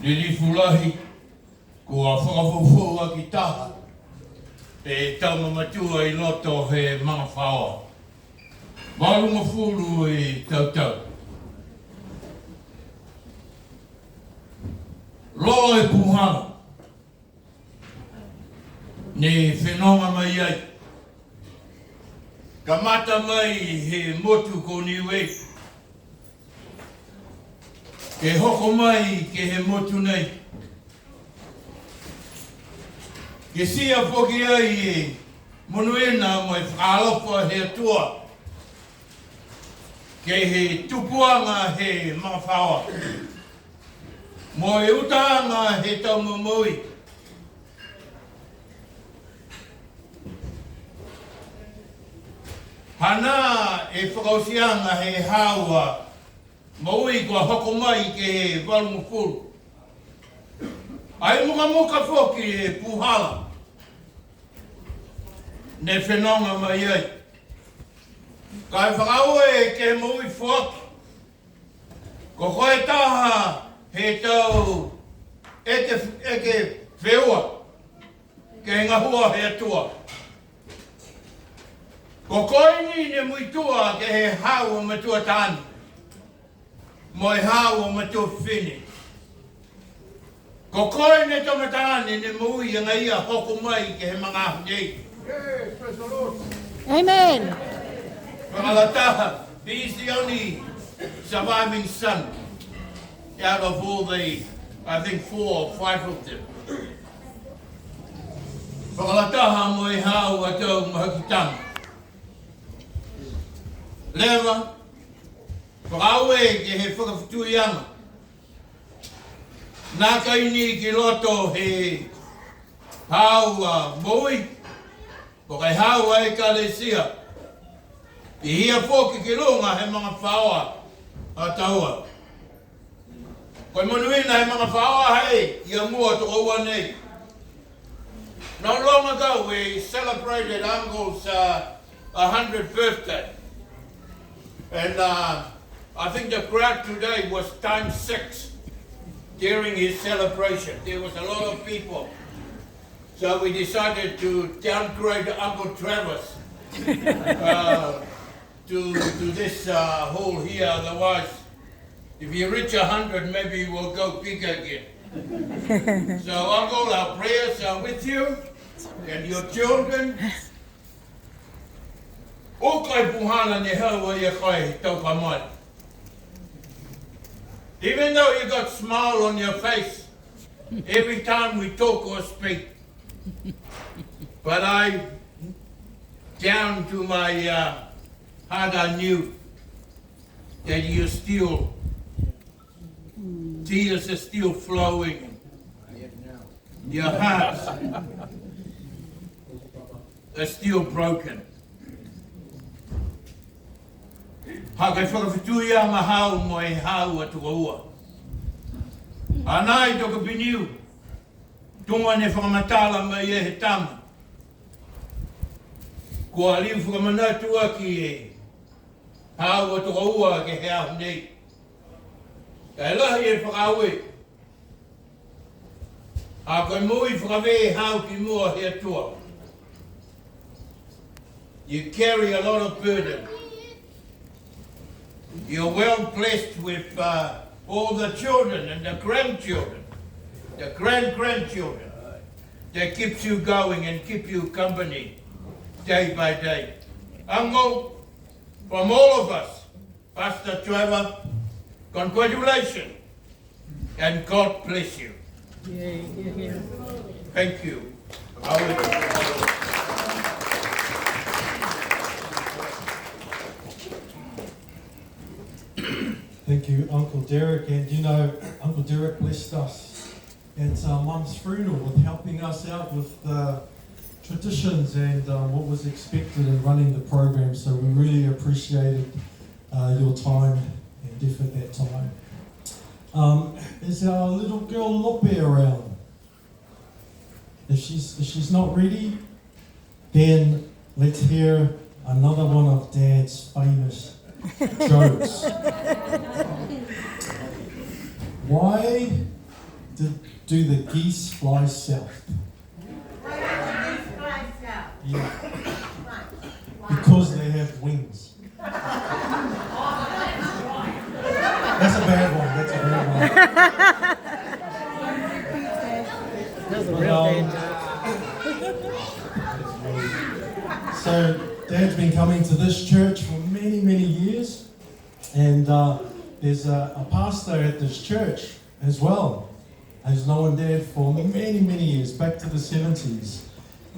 Lili fulahi, kua whakawhawhua ki taha, e taumamatua I loto he mga whaoa. Walunga fulu I tautau. Loa e puhana, ne whenonga mai ai. Ka mata mai he motu ko niwe. Ke hoko mai ke he motu nei. Ke sia poki ai e monuena mo e whakalopa he atua. Ke he tupuanga he mawhawa. Mo e utanga he taumamui. Hana e whakausianga he haua. Maui kua hoko mai ke he walunga fulu. Ai muka whoki he puhala. Ne whenonga mai ai. Kai whakaue ke maui whoki. Ko koe taha he tau eke wheua. Ke ngahua he atua. Ko koe ni ne muitua ke he haua matua tani. Moi hawa matua whini. Ko koe ne tomatani ne mui anga ia hoko mai ke he mga ahunei. Yes, praise the Lord. Amen. Whakalataha, he is the only surviving son out of all the, I think 4 or 5 of them. Whakalataha moi hawa tau mahakitanga. Lewa, whakaue ke he whakawhituianga. Nā kaini ki loto he haua moi, po kai haua e kalesia. I hia whoki ki runga he mga whaoa a taua. Koe manuina he mga whaoa hei, ia mua to oua nei. Not long ago we celebrated Uncle's 100th birthday. And I think the crowd today was times 6 during his celebration. There was a lot of people. So we decided to downgrade Uncle Travis to this hall here. Otherwise, if you reach 100, maybe we'll go big again. So Uncle, our prayers are with you and your children. O kai puhana ne hawa ia kai tau kamai. Even though you got a smile on your face every time we talk or speak. But I, down to my heart, I knew that you're still, tears are still flowing. Your hearts are still broken. Hakai whakawhituia ma hau mo e hau atua ua. Anai toka piniu, tunga ne whakamatala mai e he tama. Kua liu whakamanatua ki e hau atua ua ke he ahu nei. Kai lahi e whakaue. A koe mui whakawe hau ki mua he atua. You carry a lot of burden. You're well blessed with all the children and the grandchildren, the grandchildren that keeps you going and keep you company day by day. Uncle, from all of us, Pastor Trevor, congratulations and God bless you. Yeah. Thank you. Thank you, Uncle Derek. And you know, Uncle Derek blessed us at Mum's funeral with helping us out with traditions and what was expected in running the program. So we really appreciated your time and effort that time. Is our little girl Lope around? If she's not ready, then let's hear another one of Dad's famous jokes. Why do the geese fly south? Yeah. Because they have wings. That's a bad one. That's a bad one. That's a real danger. So, Dad's been coming to this church for many, many years, and there's a pastor at this church as well, who's known Dad for many, many years, back to the 70s.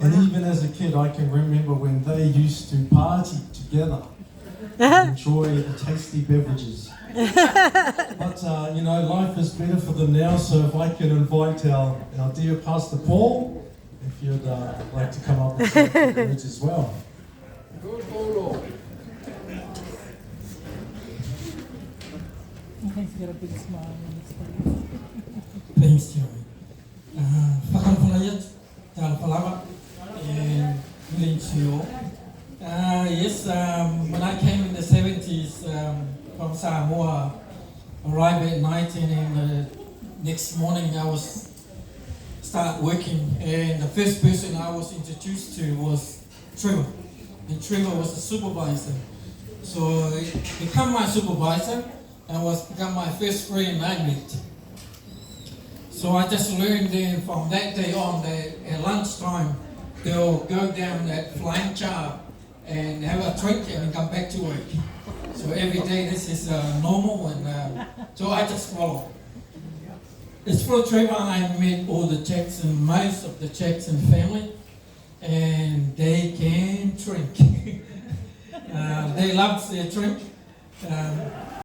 And even as a kid, I can remember when they used to party together and enjoy the tasty beverages. But, life is better for them now, so if I can invite our dear Pastor Paul, if you'd like to come up and say a few words as well. He's got a big smile on his face. Thanks, Jerry. Whakawhalayat, tāna whalawa, and willing to you. Yes, when I came in the 70s from Samoa, arrived at night, and then the next morning I was start working, and the first person I was introduced to was Trevor, and Trevor was a supervisor. So he became my supervisor and become my first friend I met. So I just learned then from that day on that at lunchtime they'll go down that flying jar and have a drink and come back to work. So every day this is normal, and so I just follow. It's for Trevor I met all the Jackson, most of the Jackson family, and they can drink. They love their drink.